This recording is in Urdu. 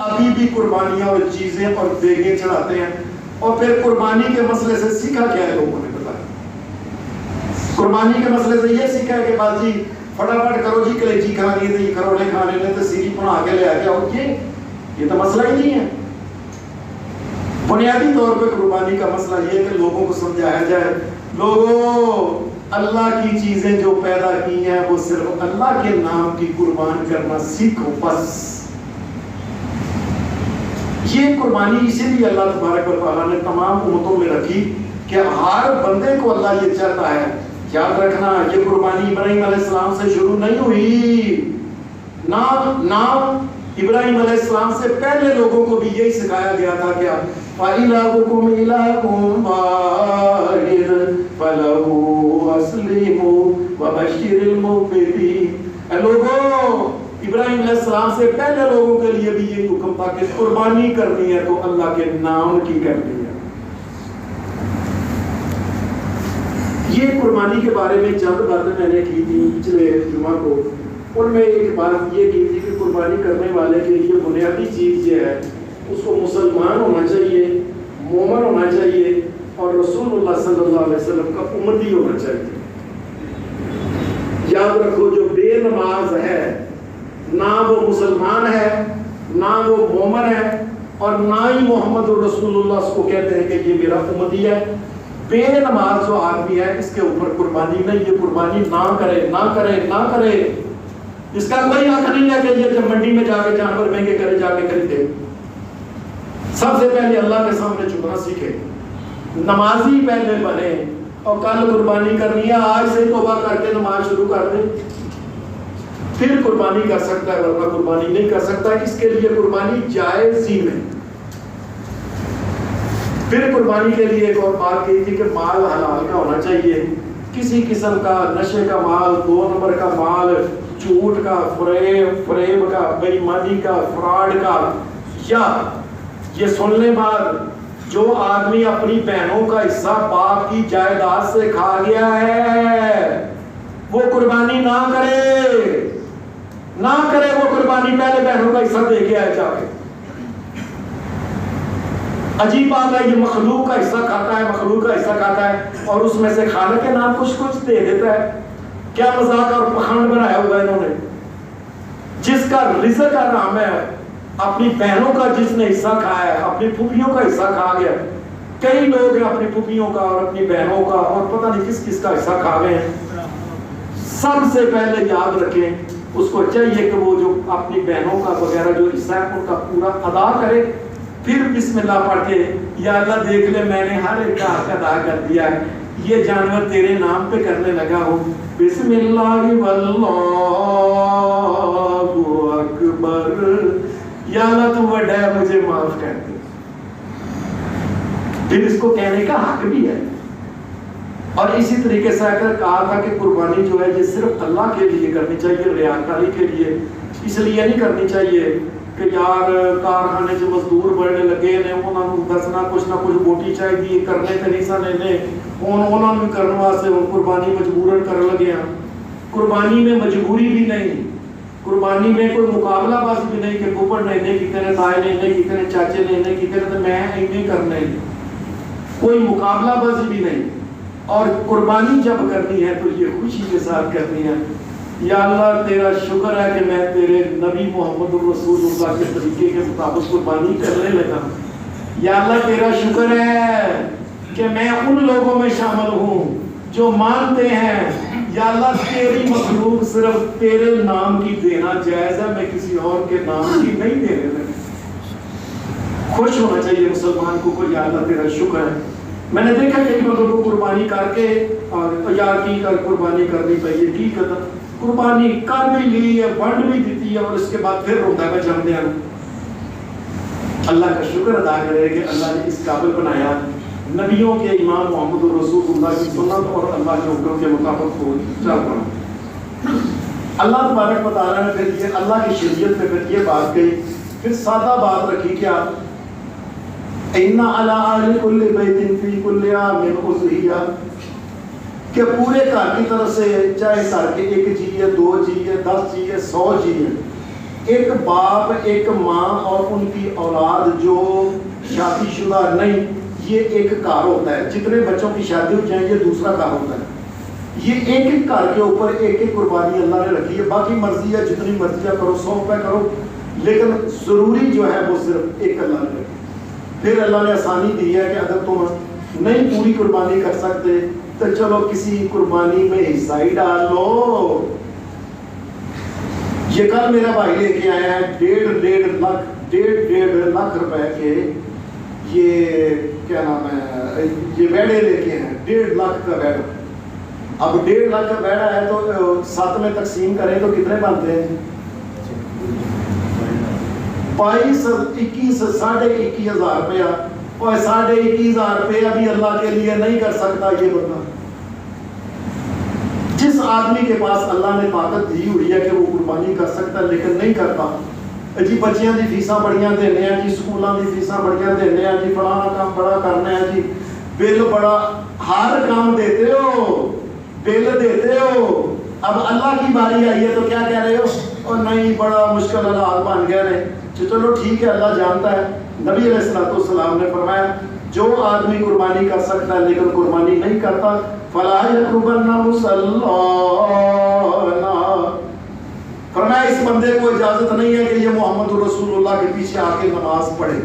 ابھی بھی قربانیاں اور چیزیں اور دیگیں چڑھاتے ہیں، اور پھر قربانی کے مسئلے سے سیکھا کیا ہے لوگوں نے بتایا؟ قربانی کے مسئلے سے یہ سیکھا ہے کہ بات جی فٹافٹ کرو جی، کلیجی کھانی ہے، کروڑے کھانے نے تو سیری بنا کے لے آ کے یہ تو مسئلہ ہی نہیں ہے۔ بنیادی طور پہ قربانی کا مسئلہ یہ ہے کہ لوگوں کو سمجھایا جائے، لوگوں اللہ کی چیزیں جو پیدا کی ہیں وہ صرف اللہ کے نام کی قربان کرنا سیکھو بس۔ یہ قربانی اسی لیے اللہ تبارک و تعالیٰ نے تمام امتوں میں رکھی کہ ہر بندے کو اللہ یہ چاہتا ہے۔ یاد رکھنا یہ قربانی ابراہیم علیہ السلام سے شروع نہیں ہوئی، نہ ابراہیم علیہ السلام سے پہلے لوگوں کو بھی یہی سکھایا گیا تھا کہ فَإِلَٰهُكُمْ إِلَٰهٌ وَاحِدٌ فَلَهُ أَسْلِمُوا وَبَشِّرِ الْمُخْبِتِينَ۔ اے لوگوں، ابراہیم علیہ السلام سے پہلے لوگوں کے لیے بھی یہ حکم تھا کہ قربانی کرنی ہے تو اللہ کے نام کی کرنی ہے۔ یہ قربانی کے بارے میں چند باتیں میں نے کی تھی پچھلے جمعہ کو، ان میں ایک بات یہ کی تھی کہ قربانی کرنے والے کے لیے بنیادی چیز یہ ہے اس کو مسلمان ہونا چاہیے، مومن ہونا چاہیے، اور رسول اللہ صلی اللہ علیہ وسلم کا امتی ہونا چاہیے۔ یاد رکھو جو بے نماز ہے نہ وہ مسلمان ہے، نہ وہ مومن ہے، اور نہ ہی محمد رسول اللہ اس کو کہتے ہیں کہ یہ میرا امتی ہے۔ بے نماز جو آدمی ہے اس کے اوپر قربانی نہیں، یہ قربانی نہ کرے نہ کرے نہ کرے، اس کا کوئی حق نہیں ہے کہ یہ جب منڈی میں جا کے جانور مہنگے کرے جا کے خریدے۔ سب سے پہلے اللہ کے سامنے جھکنا سیکھے، نمازی پہلے بنے، اور کل قربانی کرنی ہے آج سے توبہ کر کے نماز شروع کر دے، پھر قربانی کر سکتا ہے، ورنہ قربانی نہیں کر سکتا۔ اس کے لیے قربانی جائز ہی نہیں۔ پھر قربانی کے لیے ایک اور بات کی تھی کہ مال حلال کا ہونا چاہیے، کسی قسم کا نشے کا مال، 2 نمبر کا مال، جھوٹ کا، فریب کا، بے ایمانی کا، فراڈ کا، یا یہ سن لیں بات، جو آدمی اپنی بہنوں کا حصہ باپ کی جائیداد سے کھا گیا ہے وہ قربانی نہ کرے، نہ کرے وہ قربانی، پہلے بہنوں کا حصہ دے کے آئے جا کے۔ عجیب بات ہے، یہ مخلوق کا حصہ کھاتا ہے، مخلوق کا حصہ کھاتا ہے، اور اس میں سے خالق کے نام کچھ دے دیتا ہے۔ کیا مذاق اور پخنڈ بنایا ہوا انہوں نے۔ جس کا رزق حرام ہے، اپنی بہنوں کا جس نے حصہ کھایا ہے، اپنی پھوپھیوں کا حصہ کھا گیا۔ کئی لوگ ہیں اپنی پھوپھیوں کا اور اپنی بہنوں کا اور پتہ نہیں کس کس کا حصہ کھا گئے ہیں۔ سب سے پہلے یاد رکھیں اس کو چاہیے کہ وہ جو اپنی بہنوں کا وغیرہ جو حصہ ہے ان کا پورا ادا کرے، پھر بسم اللہ پڑھ کے یا اللہ دیکھ لے میں نے ہر ایک کا حق ادا کر دیا ہے، یہ جانور تیرے نام پہ کرنے لگا ہوں، بسم اللہ واللہ اکبر، یا اللہ تو بڑا ہے مجھے معاف کر دے۔ پھر اس کو کہنے کا حق بھی ہے۔ اور اسی طریقے سے اگر کہا تھا کہ قربانی جو ہے یہ صرف اللہ کے لیے کرنی چاہیے، ریاکاری کے لیے اس لیے نہیں کرنی چاہیے کہ یار کارخانے سے مزدور بڑھنے لگے نے انہوں نے دسنا کچھ نہ کچھ بوٹی چاہیے کرنے تے نہیں سنے نے انہوں نے کرنے واسطے قربانی مجبوراً کر لگے ہیں۔ قربانی میں مجبوری بھی نہیں، قربانی میں کوئی مقابلہ بازی بھی نہیں کہ پھوپڑ نے انہیں کی کرے، تائے نے انہیں کی کرے، چاچے نے انہیں کی کرے تو میں انہیں کرنا ہی، کوئی مقابلہ بازی بھی نہیں۔ اور قربانی جب کرنی ہے تو یہ خوشی کے ساتھ کرنی ہے، یا اللہ تیرا شکر ہے کہ میں تیرے نبی محمد رسول اللہ کے طریقے کے مطابق قربانی کرنے لگا، یا اللہ تیرا شکر ہے کہ میں ان لوگوں میں شامل ہوں جو مانتے ہیں یا اللہ تیری مخلوق صرف تیرے نام کی دینا جائز ہے، میں کسی اور کے نام کی نہیں دینے لگا۔ خوش ہونا چاہیے مسلمان کو کہ یا اللہ تیرا شکر ہے۔ میں نے دیکھا کہ لوگوں کو قربانی کر کے اور یار کی کر قربانی کرنی چاہیے، کی قدر قربانی کر بھی لی ہے، بانٹ بھی دیتی ہے، اور اس کے بعد پھر روتا ہے جم دیا۔ اللہ کا شکر ادا کرے کہ اللہ نے اس قابل بنایا نبیوں کے امام محمد رسول اللہ کی سنت اور اللہ کے حکم کے مطابق کو چل پڑا۔ اللہ تبارک و تعالیٰ نے پھر یہ اللہ کی شریعت میں پھر یہ بات کہی، پھر سادہ بات رکھی کیا، اِنَّ عَلَىٰ أَهْلِ كُلِّ بَيْتٍ فِي كُلِّ عَامٍ أُضْحِيَّةٌ، کہ پورے گھر کی طرف سے چاہے گھر کے 1 جی ہے، 2 جی ہے، 10 جی ہے، 100 جی ہے، ایک باپ ایک ماں اور ان کی اولاد جو شادی شدہ نہیں، یہ ایک گھر ہوتا ہے، جتنے بچوں کی شادی ہو جائیں یہ دوسرا گھر ہوتا ہے، یہ ایک ایک گھر کے اوپر ایک ایک قربانی اللہ نے رکھی ہے، باقی مرضی ہے جتنی مرضی ہے کرو، 100 روپے کرو، لیکن ضروری جو ہے وہ صرف ایک اللہ نے رکھی۔ پھر اللہ نے آسانی دی ہے کہ اگر تم نہیں پوری قربانی کر سکتے تو چلو کسی قربانی میں حصہ ہی ڈال لو۔ یہ کل میرا بھائی لے کے آیا ہے 1.5 لاکھ روپے کے، یہ کیا نام ہے، یہ بیڑے لے کے ہیں، 1.5 لاکھ کا بیڑا۔ اب 1.5 لاکھ کا بیڑا ہے تو 7 میں تقسیم کریں تو کتنے بنتے ہیں؟ 22 21 21,500 روپیہ، اور 21,500 روپیہ بھی اللہ کے لیے نہیں کر سکتا یہ بندہ۔ جس آدمی کے پاس اللہ نے طاقت دی ہوئی ہے کہ وہ قربانی کر سکتا ہے لیکن نہیں کرتا، جی بچیاں دی فیساں بڑیاں دینے ہیں جی، سکولاں دی فیساں بڑیاں دینے ہیں جی، فلانا کام بڑا کرنا ہے جی، بل بڑا، ہر کام دیتے ہو، بل دیتے ہو، اب اللہ کی باری آئی ہے تو کیا کہہ رہے ہو؟ اور نہیں بڑا مشکل حالات بن گئے ہیں، چلو ٹھیک ہے اللہ جانتا ہے۔ نبی علیہ السلام نے فرمایا جو آدمی قربانی کر سکتا ہے لیکن قربانی نہیں کرتا فلا یقربن مصلانا، فرمایا اس بندے کو اجازت نہیں ہے کہ یہ محمد رسول اللہ کے پیچھے آ کے نماز پڑھے۔